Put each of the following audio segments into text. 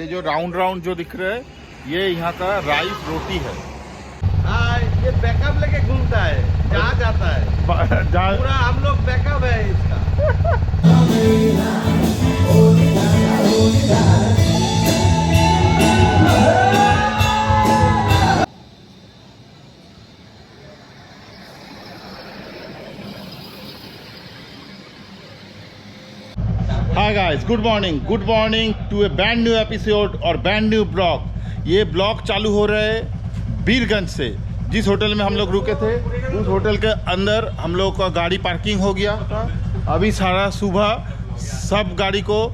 ये जो round round जो दिख रहा है ये यहाँ का राइस रोटी है। हाँ, ये बैकअप लेके घूमता है, जहाँ जाता है पूरा हम लोग बैकअप है इसका। Hi guys, good morning to a brand new episode और ब्रांड न्यू ब्लॉग। ये ब्लॉग चालू हो रहा है बीरगंज से। जिस होटल में हम लोग रुके थे उस होटल के अंदर हम लोग का गाड़ी पार्किंग हो गया था। अभी सारा सुबह सब गाड़ी को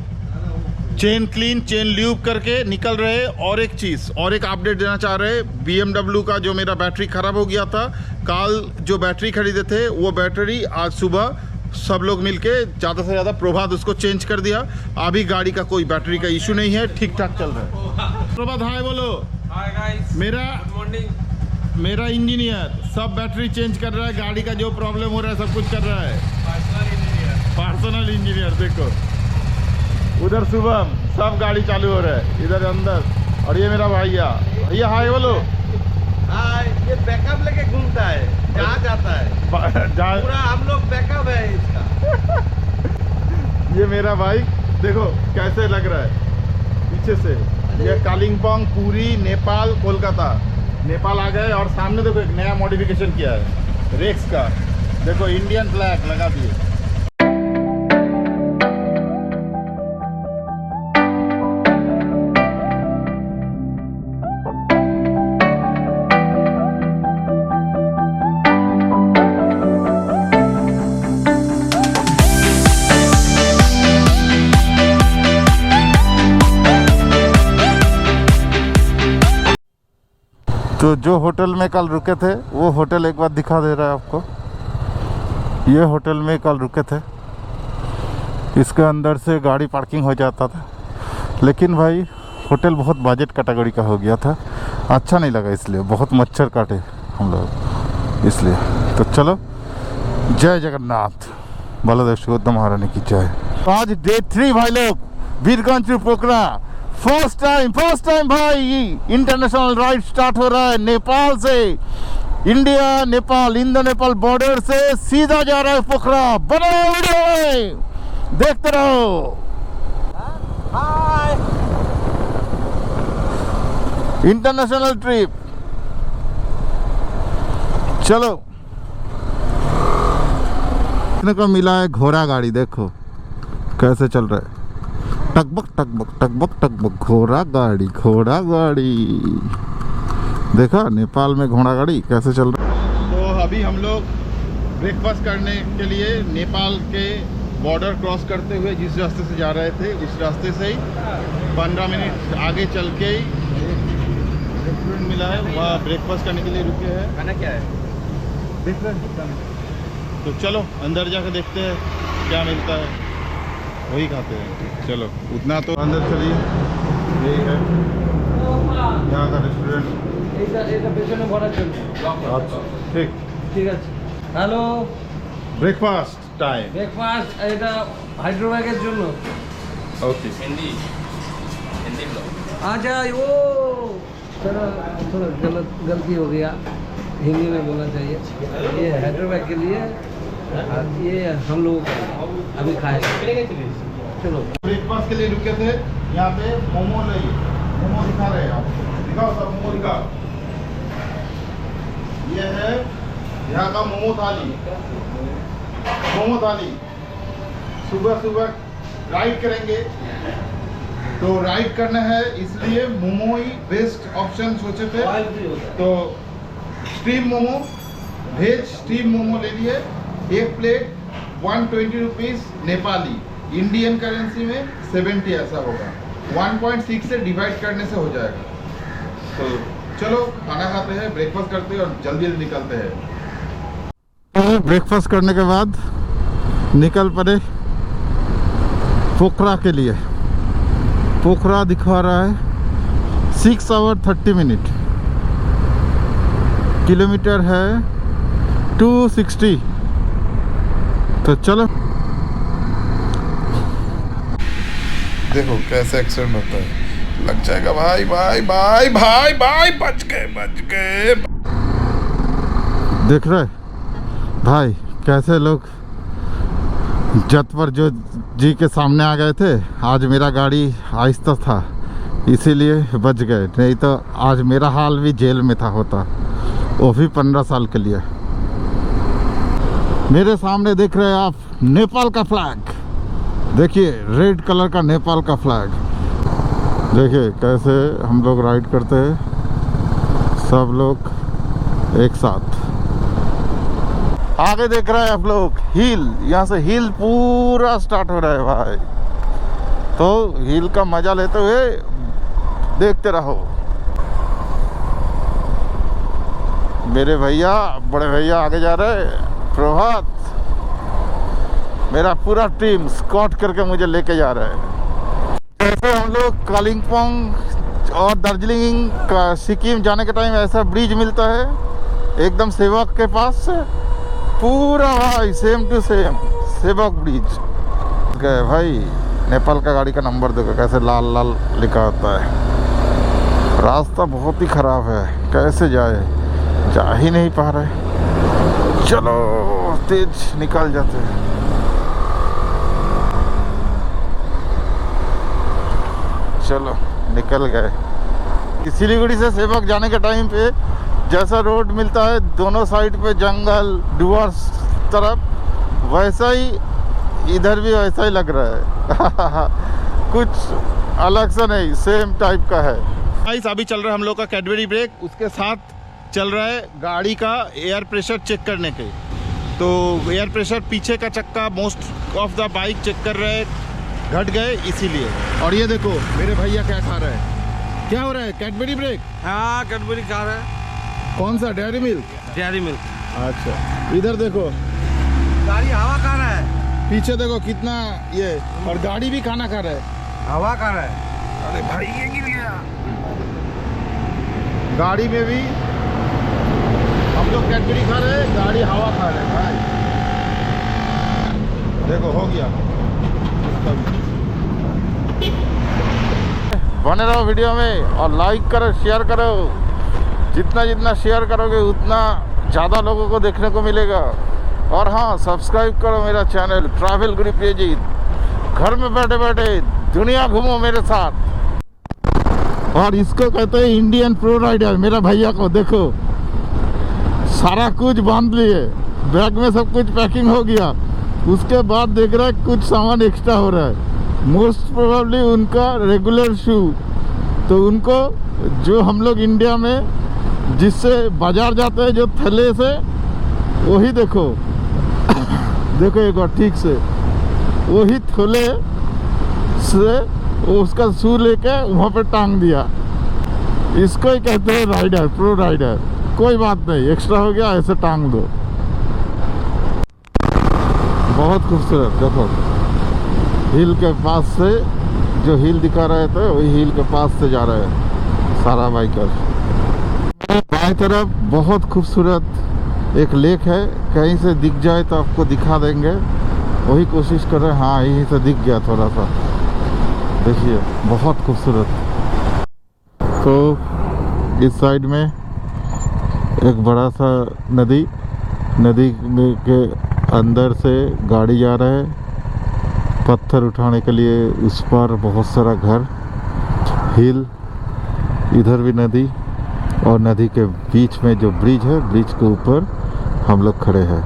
चेन क्लीन चेन ल्यूब करके निकल रहे। और एक चीज़ और एक अपडेट देना चाह रहे, BMW का जो मेरा बैटरी ख़राब हो गया था, कल जो बैटरी खरीदे थे वो बैटरी आज सुबह सब लोग मिलके ज़्यादा से ज़्यादा प्रभात उसको चेंज कर दिया। अभी गाड़ी का कोई बैटरी का इशू नहीं है, ठीक ठाक चल रहा है। प्रभात हाय बोलो। हाय गाइस, मेरा गुड मॉर्निंग। मेरा इंजीनियर सब बैटरी चेंज कर रहा है, गाड़ी का जो प्रॉब्लम हो रहा है सब कुछ कर रहा है। पर्सनल इंजीनियर देखो उधर शुभम, सब गाड़ी चालू हो रहा है इधर अंदर। और ये मेरा भैया हाय बोलो। हाँ, ये बैकअप लेके घूमता है, जहाँ जाता है पूरा हम लोग बैकअप है इसका। ये मेरा बाइक देखो कैसे लग रहा है पीछे से। ये कालिम्पोंग, पुरी, नेपाल, कोलकाता। नेपाल आ गए और सामने देखो एक नया मॉडिफिकेशन किया है रेक्स का। देखो इंडियन फ्लैग लगा दिए। तो जो होटल में कल रुके थे वो होटल एक बार दिखा दे रहा है आपको। ये होटल में कल रुके थे, इसके अंदर से गाड़ी पार्किंग हो जाता था, लेकिन भाई होटल बहुत बजट कैटेगरी का हो गया था। अच्छा नहीं लगा, इसलिए बहुत मच्छर काटे हम लोग इसलिए। तो चलो, जय जगन्नाथ, बालादेव सुगोत्तम महारानी की जय। आज डे 3 भाई लोग, Birganj to Pokhara. First time भाई इंटरनेशनल राइड स्टार्ट हो रहा है नेपाल से। India Nepal, Indo Nepal border से सीधा जा रहा है पोखरा। बने वीडियो में देखते रहो। हाय, इंटरनेशनल ट्रिप, चलो। देखने को मिला है घोड़ा गाड़ी, देखो कैसे चल रहा है। टकबक घोड़ा गाड़ी देखा नेपाल में घोड़ा गाड़ी कैसे चल रहा है। तो अभी हम लोग ब्रेकफास्ट करने के लिए नेपाल के बॉर्डर क्रॉस करते हुए जिस रास्ते से जा रहे थे उस रास्ते से ही 15 मिनट आगे चल के ही रेस्टोरेंट मिला है, वहाँ ब्रेकफास्ट करने के लिए रुके हैं। खाना क्या है देख रहे हैं? तो चलो अंदर जाकर देखते हैं क्या मिलता है, वही खाते हैं। चलो उतना तो अंदर चलिए। यही है यहाँ का रेस्टोरेंट। अच्छा ठीक আছে। Hello, breakfast time. ব্রেকফাস্ট এটা হাইড্রোব্যাগের জন্য। ओके हिंदी ब्लॉग आ जाए। ओ थोड़ा गलती हो गया, हिंदी में बोलना चाहिए। ये हैदराबाद के लिए और ये हम लोग अभी खाए। चलो, ब्रेकफास्ट के लिए रुके थे यहाँ पे। मोमो नहीं, मोमो दिखा रहे हैं आप, दिखाओ सब मोमो दिखाओ। ये है यहाँ का मोमो थाली। सुबह सुबह राइड करेंगे तो राइड करना है, इसलिए मोमो ही बेस्ट ऑप्शन सोचे थे। तो steam momo, veg steam momo ले लिए। एक plate 120 rupees Nepali, Indian currency में 70 ऐसा होगा। 1.6 से डिवाइड करने से हो जाएगा। तो चलो खाना खाते हैं, ब्रेकफास्ट करते हैं और जल्दी निकलते हैं। तो ब्रेकफास्ट करने के बाद निकल पड़े पोखरा के लिए। पोखरा दिखा रहा है 6 आवर 30 मिनट, किलोमीटर है 260। तो चलो देखो कैसे एक्सीडेंट होता है। लग जाएगा भाई भाई भाई भाई भाई, बच गए बच गए। देख रहे भाई कैसे लोग जतवर जो जी के सामने आ गए थे। आज मेरा गाड़ी आहिस्ता था इसीलिए बच गए, नहीं तो आज मेरा हाल भी जेल में था होता, वो भी 15 साल के लिए। मेरे सामने देख रहे हैं आप नेपाल का फ्लैग, देखिए रेड कलर का नेपाल का फ्लैग। देखिए कैसे हम लोग राइड करते हैं, सब लोग एक साथ। आगे देख रहे हैं आप लोग हिल, यहाँ से हिल पूरा स्टार्ट हो रहा है भाई, तो हिल का मजा लेते हुए देखते रहो। मेरे भैया बड़े भैया आगे जा रहे हैं, प्रभात मेरा पूरा टीम स्कॉट करके मुझे लेके जा रहा है। ऐसे हम लोग कालिम्पोंग और दार्जिलिंग का सिक्किम जाने के टाइम ऐसा ब्रिज मिलता है एकदम सेवक के पास से, पूरा भाई सेम टू सेम सेवक ब्रिज गए भाई। नेपाल का गाड़ी का नंबर देखो कैसे लाल लाल लिखा होता है। रास्ता बहुत ही ख़राब है, कैसे जाए, जा ही नहीं पा रहे। चलो तेज निकल जाते हैं। चलो निकल गए। सिलीगुड़ी से सेवक जाने के टाइम पे जैसा रोड मिलता है दोनों साइड पे जंगल डुवर्स तरफ, वैसा ही इधर भी वैसा ही लग रहा है कुछ अलग सा नहीं, सेम टाइप का है। अभी चल रहा है हम लोग का कैडबरी ब्रेक, उसके साथ चल रहा है गाड़ी का एयर प्रेशर चेक करने के। तो एयर प्रेशर पीछे का चक्का most of the bike check कर रहे हैं, घट गए इसीलिए। और ये देखो मेरे भैया क्या खा रहे हैं, क्या हो रहा है, कैडबरी ब्रेक। हाँ कैडबरी खा रहा है। कौन सा, डेयरी मिल्क? Dairy milk. अच्छा इधर देखो गाड़ी हवा खा रहा है, पीछे देखो कितना ये, और गाड़ी भी खाना खा रहा है, हवा खा रहा है। अरे भाई ये गिर गया। गाड़ी में भी हम लोग कैडबरी खा रहे हैं, गाड़ी हवा खा रहे हैं भाई। देखो हो गया। बने रहो वीडियो में और लाइक करो शेयर करो, जितना जितना शेयर करोगे उतना ज़्यादा लोगों को देखने को मिलेगा। और हाँ सब्सक्राइब करो मेरा चैनल ट्रैवल गुरु प्रियजीत। घर में बैठे बैठे दुनिया घूमो मेरे साथ। और इसको कहते हैं इंडियन प्रो राइडर। मेरा भैया को देखो सारा कुछ बांध लिए, बैग में सब कुछ पैकिंग हो गया, उसके बाद देख रहा है कुछ सामान एक्स्ट्रा हो रहा है। मोस्ट प्रोबेबली उनका रेगुलर शू, तो उनको जो हम लोग इंडिया में जिससे बाजार जाते हैं जो थैले से, वही देखो देखो एक बार ठीक से, वही थैले से उसका शू लेके वहाँ पे टांग दिया। इसको ही कहते हैं राइडर, प्रो राइडर। कोई बात नहीं, एक्स्ट्रा हो गया ऐसे टांग दो। बहुत खूबसूरत देखो, हिल के पास से जो हिल दिखा रहे थे वही हिल के पास से जा रहे हैं सारा बाइकर। बाएं तरफ बहुत खूबसूरत एक लेक है, कहीं से दिख जाए तो आपको दिखा देंगे, वही कोशिश कर रहे हैं। हाँ यहीं से दिख गया थोड़ा सा, देखिए बहुत खूबसूरत। तो इस साइड में एक बड़ा सा नदी के अंदर से गाड़ी जा रहा है, पत्थर उठाने के लिए। उस पर बहुत सारा घर, हिल, इधर भी नदी, और नदी के बीच में जो ब्रिज है, ब्रिज के ऊपर हम लोग खड़े हैं।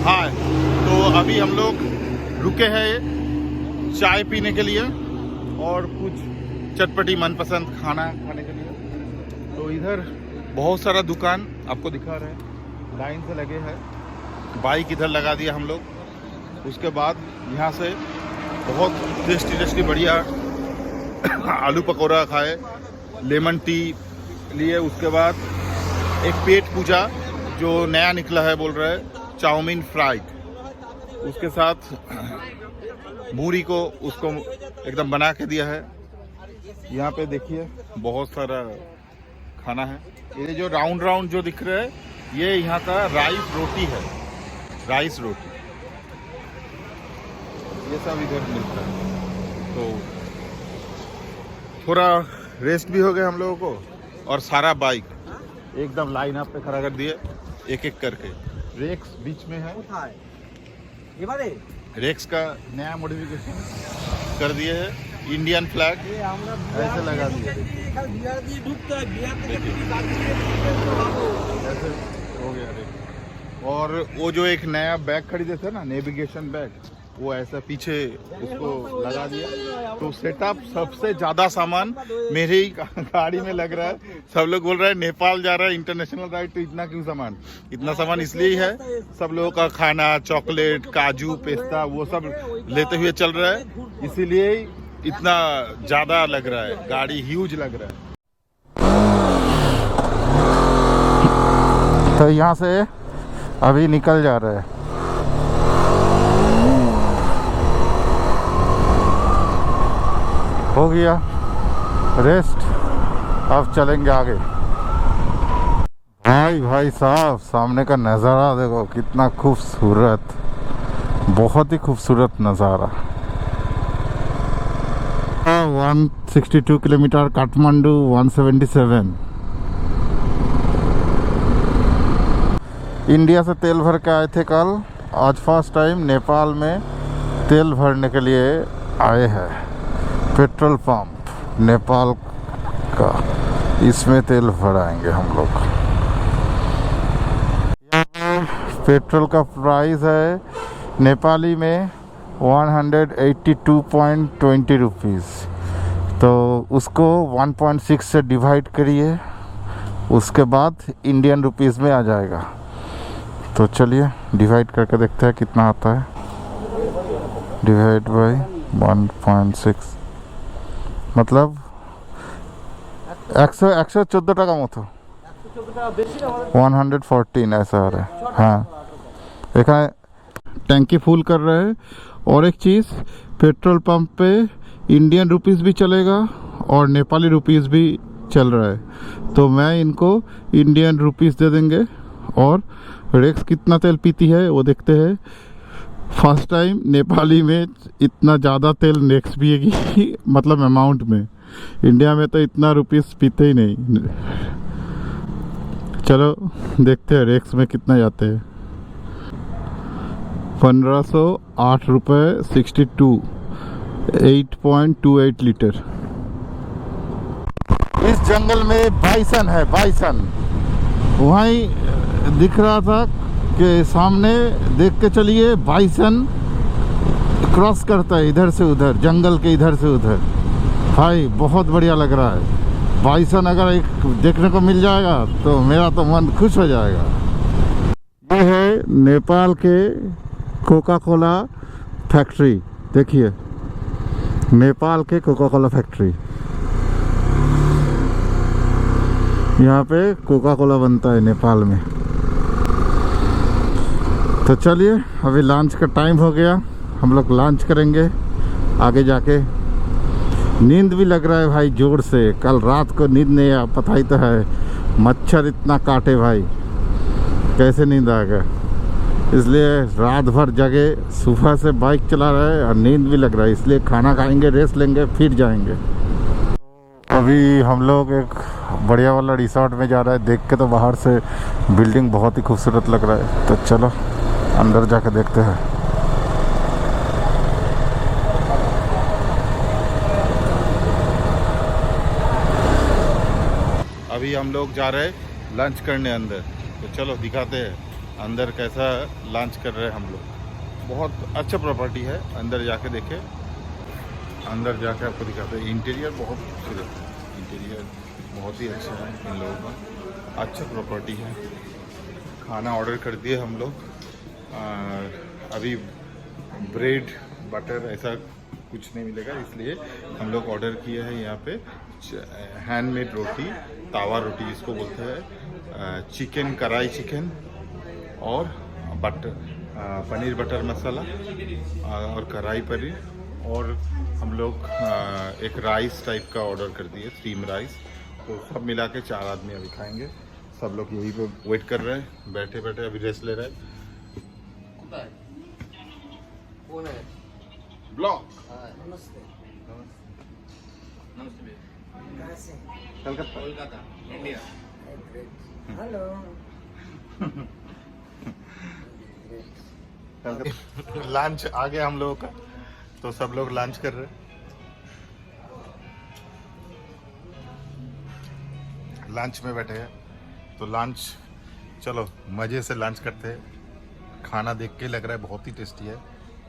हाँ तो अभी हम लोग रुके हैं चाय पीने के लिए और कुछ चटपटी मनपसंद खाना खाने के लिए। तो इधर बहुत सारा दुकान आपको दिखा रहे हैं, लाइन से लगे हैं। बाइक इधर लगा दिया हम लोग। उसके बाद यहाँ से बहुत टेस्टी बढ़िया आलू पकौड़ा खाए, लेमन टी लिए। उसके बाद एक पेट पूजा जो नया निकला है बोल रहा है, चाउमीन फ्राइड, उसके साथ मूरी को उसको एकदम बना के दिया है। यहाँ पे देखिए बहुत सारा खाना है। ये जो राउंड जो दिख रहा है, ये यहाँ का राइस रोटी है, राइस रोटी, ये सब इधर मिलता है। तो थोड़ा रेस्ट भी हो गया हम लोगों को, और सारा बाइक एकदम लाइन अप पे खड़ा कर दिए एक एक करके। रेक्स बीच में है, रेक्स का नया मॉडिफिकेशन कर दिए है, इंडियन फ्लैग ऐसे लगा दिए। ऐसे हो गया रेक्स। और वो जो एक नया बैग खरीदे थे ना, नेविगेशन बैग, वो ऐसा पीछे उसको लगा दिया। तो सेटअप सबसे ज्यादा सामान मेरे ही गाड़ी में लग रहा है। सब लोग बोल रहे हैं नेपाल जा रहा है इंटरनेशनल राइड, तो इतना क्यों सामान? इतना सामान इसलिए ही है, सब लोगों का खाना, चॉकलेट, काजू, पेस्ता, वो सब लेते हुए चल रहा है, इसीलिए इतना ज्यादा लग रहा है, गाड़ी ह्यूज लग रहा है। तो यहाँ से अभी निकल जा रहे हैं। हो गया रेस्ट, अब चलेंगे आगे। भाई साहब, सामने का नज़ारा देखो कितना खूबसूरत, बहुत ही खूबसूरत नज़ारा। 162 किलोमीटर, काठमांडू 177। इंडिया से तेल भर के आए थे कल, आज फर्स्ट टाइम नेपाल में तेल भरने के लिए आए हैं। पेट्रोल पंप नेपाल का, इसमें तेल भराएंगे हम लोग। पेट्रोल का प्राइस है नेपाली में 182.20 रुपीज़। तो उसको 1.6 से डिवाइड करिए, उसके बाद इंडियन रुपीज़ में आ जाएगा। तो चलिए डिवाइड करके देखते हैं कितना आता है। डिवाइड बाय 1.6 मतलब 114 টাকা মতো, 114 ऐसा आ रहा है। हाँ, এখানে टैंकी फुल कर रहे हैं। और एक चीज़, पेट्रोल पंप पे इंडियन रुपीज़ भी चलेगा और नेपाली रुपीज़ भी चल रहा है। तो मैं इनको इंडियन रुपीज़ दे देंगे। और रेक्स कितना तेल पीती है वो देखते हैं। फर्स्ट टाइम नेपाली में इतना ज़्यादा तेल नेक्स्ट पिएगी मतलब अमाउंट में। इंडिया में तो इतना रुपीस पीते ही नहीं। चलो देखते हैं रेक्स में कितना जाते हैं। 1508 रुपये 62, 8.28 लीटर। इस जंगल में बाइसन है, बाइसन वहीं दिख रहा था कि सामने देख के चलिए, बाइसन क्रॉस करता है इधर से उधर, जंगल के इधर से उधर। भाई बहुत बढ़िया लग रहा है। बाइसन अगर एक देखने को मिल जाएगा तो मेरा तो मन खुश हो जाएगा। ये है नेपाल के कोका कोला फैक्ट्री। देखिए नेपाल के कोका कोला फैक्ट्री, यहाँ पे कोका कोला बनता है नेपाल में। तो चलिए अभी लंच का टाइम हो गया, हम लोग लंच करेंगे आगे जाके। नींद भी लग रहा है भाई जोर से, कल रात को नींद नहीं आया, पता ही तो है मच्छर इतना काटे भाई, कैसे नींद आ गया। इसलिए रात भर जगे, सुबह से बाइक चला रहा है और नींद भी लग रहा है, इसलिए खाना खाएंगे, रेस्ट लेंगे, फिर जाएंगे। अभी हम लोग एक बढ़िया वाला रिसोर्ट में जा रहा है। देख के तो बाहर से बिल्डिंग बहुत ही खूबसूरत लग रहा है। तो चलो अंदर जाके देखते हैं। अभी हम लोग जा रहे हैं लंच करने अंदर, तो चलो दिखाते हैं अंदर कैसा लंच कर रहे हैं हम लोग। बहुत अच्छा प्रॉपर्टी है, अंदर जाके देखे, अंदर जाके आपको दिखाते हैं। इंटीरियर बहुत खूबसूरत है, इंटीरियर बहुत ही अच्छा है इन लोगों का, अच्छा प्रॉपर्टी है। खाना ऑर्डर कर दिए हम लोग। अभी ब्रेड बटर ऐसा कुछ नहीं मिलेगा, इसलिए हम लोग ऑर्डर किए हैं यहाँ पे हैंडमेड रोटी, तावा रोटी जिसको बोलते हैं, चिकन कढ़ाई चिकन और बटर पनीर बटर मसाला और कढ़ाई पनीर। और हम लोग एक राइस टाइप का ऑर्डर कर दिए, स्टीम राइस। तो सब मिला के 4 आदमी अभी खाएंगे। सब लोग यहीं पे वेट कर रहे हैं, बैठे बैठे अभी रेस्ट ले रहे हैं। ब्लॉग नमस्ते। नमस्ते भैया। से? Calcutta. Kolkata, India. Hello. Lunch आ गया हम लोगों का, तो सब लोग लंच कर रहे हैं। लंच में बैठे हैं, तो लंच चलो मज़े से लंच करते हैं। खाना देख के लग रहा है बहुत ही टेस्टी है।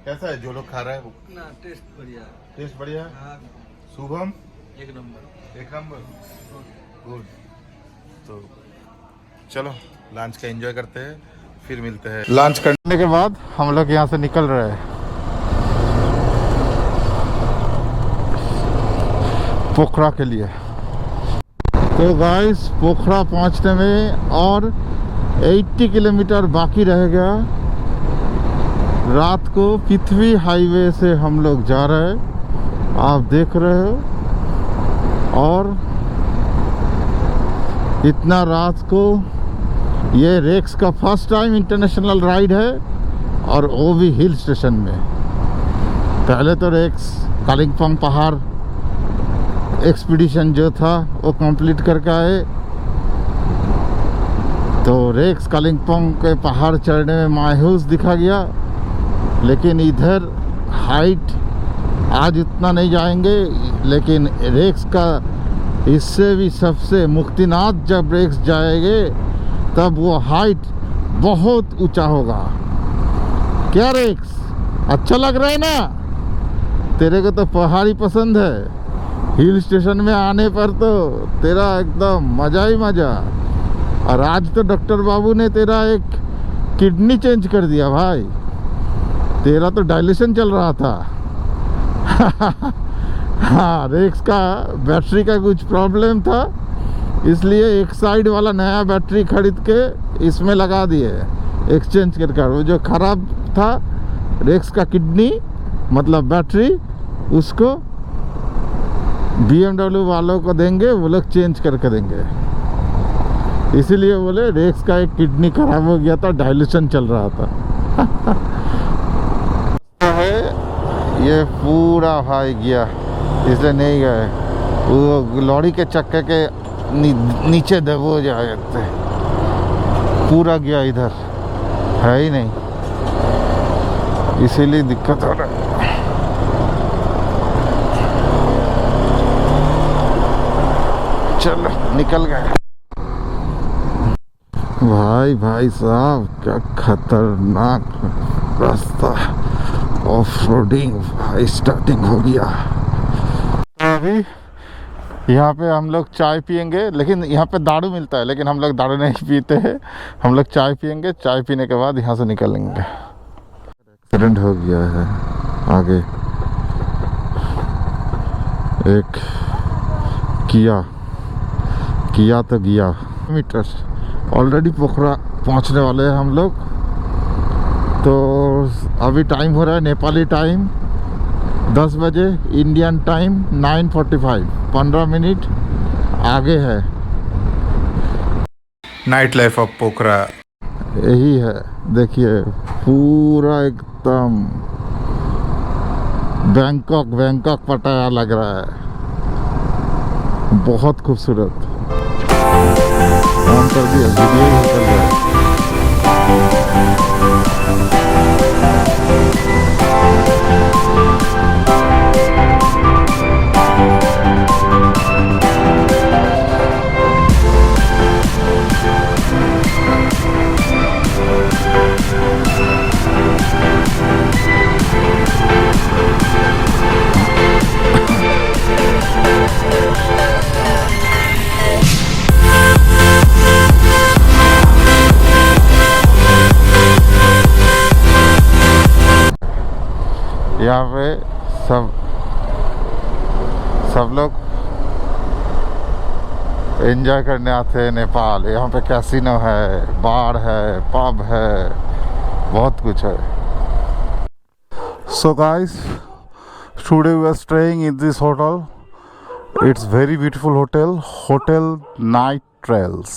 कैसा है जो लोग खा रहा है वो? ना टेस्ट बढ़िया है। टेस्ट बढ़िया है। हाँ, शुभम एक नंबर। एक नंबर, गुड। तो चलो लंच का एंजॉय करते हैं, फिर मिलते हैं। लंच करने के बाद हम लोग यहाँ से निकल रहे हैं पोखरा के लिए। तो गाइस पोखरा पहुँचने में और 80 किलोमीटर बाकी रह गया। रात को पृथ्वी हाईवे से हम लोग जा रहे हैं, आप देख रहे हो। और इतना रात को, ये रेक्स का फर्स्ट टाइम इंटरनेशनल राइड है, और वो भी हिल स्टेशन में। पहले तो रेक्स कालिम्पोंग पहाड़ एक्सपीडिशन जो था वो कंप्लीट करके आए, तो रेक्स कालिम्पोंग के पहाड़ चढ़ने में मायूस दिखा गया। लेकिन इधर हाइट आज उतना नहीं जाएंगे, लेकिन रेक्स का इससे भी सबसे मुक्तिनाथ जब रेक्स जाएंगे तब वो हाइट बहुत ऊंचा होगा। क्या रेक्स अच्छा लग रहा है ना? तेरे को तो पहाड़ी पसंद है, हिल स्टेशन में आने पर तो तेरा एकदम मज़ा ही मज़ा। और आज तो डॉक्टर बाबू ने तेरा एक किडनी चेंज कर दिया भाई, तेरा तो डायलिशन चल रहा था। हाँ, रेक्स का बैटरी का कुछ प्रॉब्लम था, इसलिए एक साइड वाला नया बैटरी खरीद के इसमें लगा दिए, एक्सचेंज करके। वो जो ख़राब था रेक्स का किडनी मतलब बैटरी, उसको BMW वालों को देंगे, वो लोग चेंज करके देंगे। इसीलिए बोले रेक्स का एक किडनी खराब हो गया था, डायल्यूशन चल रहा था। है ये पूरा भाई गया, इसलिए नहीं गए। वो लॉरी के चक्के के नीचे दबो जाते, पूरा गया, इधर है ही नहीं, इसीलिए दिक्कत हो रहा है। चलो निकल गए भाई साहब, क्या खतरनाक रास्ता, ऑफ रोडिंग भाई स्टार्टिंग हो गया। अभी यहाँ पे हम लोग चाय पियेंगे, लेकिन यहाँ पे दारू मिलता है, लेकिन हम लोग दारू नहीं पीते हैं, हम लोग चाय पियेंगे। चाय पीने के बाद यहाँ से निकलेंगे। एक्सीडेंट हो गया है आगे, एक किया तो गया मीटर। ऑलरेडी पोखरा पहुंचने वाले हैं हम लोग। तो अभी टाइम हो रहा है नेपाली टाइम 10 बजे, इंडियन टाइम 9:45, 15 मिनट आगे है। नाइट लाइफ ऑफ पोखरा यही है, देखिए पूरा एकदम बैंकॉक पटाया लग रहा है, बहुत खूबसूरत। ऑन कर दिया, वीडियो ही चल रहा है। यहाँ पे सब लोग एंजॉय करने आते हैं नेपाल। यहाँ पे कैसीनो है, बार है, पब है, बहुत कुछ है। So guys, today we are staying in this hotel. It's very beautiful hotel Night Trails,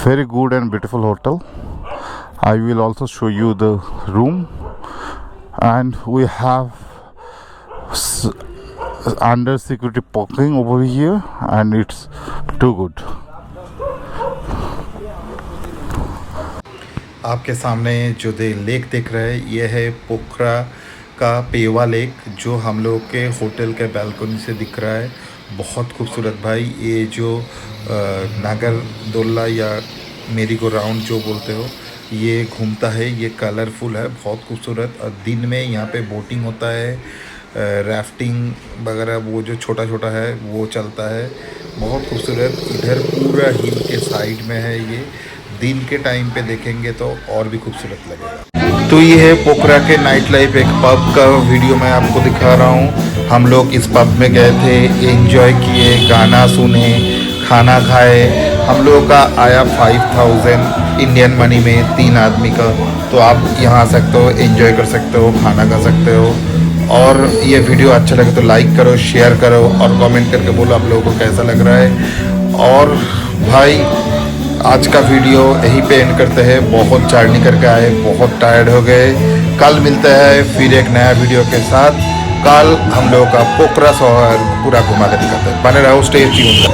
very good and beautiful hotel. I will also show you the room, and we have under security parking over here, and it's too good. आपके सामने जो lake दिख रहा है ये है पोखरा का Pewa lake, जो हम लोग के होटल के बालकनी से दिख रहा है। बहुत खूबसूरत भाई। ये जो नागरदोला या मेरी गो राउंड जो बोलते हो, ये घूमता है, ये कलरफुल है, बहुत खूबसूरत। और दिन में यहाँ पे बोटिंग होता है, राफ्टिंग वगैरह वो जो छोटा छोटा है वो चलता है, बहुत खूबसूरत। इधर पूरा हिल के साइड में है ये। दिन के टाइम पे देखेंगे तो और भी खूबसूरत लगेगा। तो ये है पोखरा के नाइट लाइफ, एक पब का वीडियो मैं आपको दिखा रहा हूँ। हम लोग इस पब में गए थे, एंजॉय किए, गाना सुने, खाना खाए। हम लोगों का आया 5000 इंडियन मनी में 3 आदमी का। तो आप यहाँ आ सकते हो, एंजॉय कर सकते हो, खाना खा सकते हो। और ये वीडियो अच्छा लगे तो लाइक करो, शेयर करो और कमेंट करके बोलो आप लोगों को कैसा लग रहा है। और भाई आज का वीडियो यहीं पे एंड करते हैं। बहुत जर्नी करके आए, बहुत टायर्ड हो गए। कल मिलते हैं फिर एक नया वीडियो के साथ। कल हम लोगों का पोखरा शहर पूरा घुमा के दिखाते हैं। बने रहो, स्टे ट्यून्ड।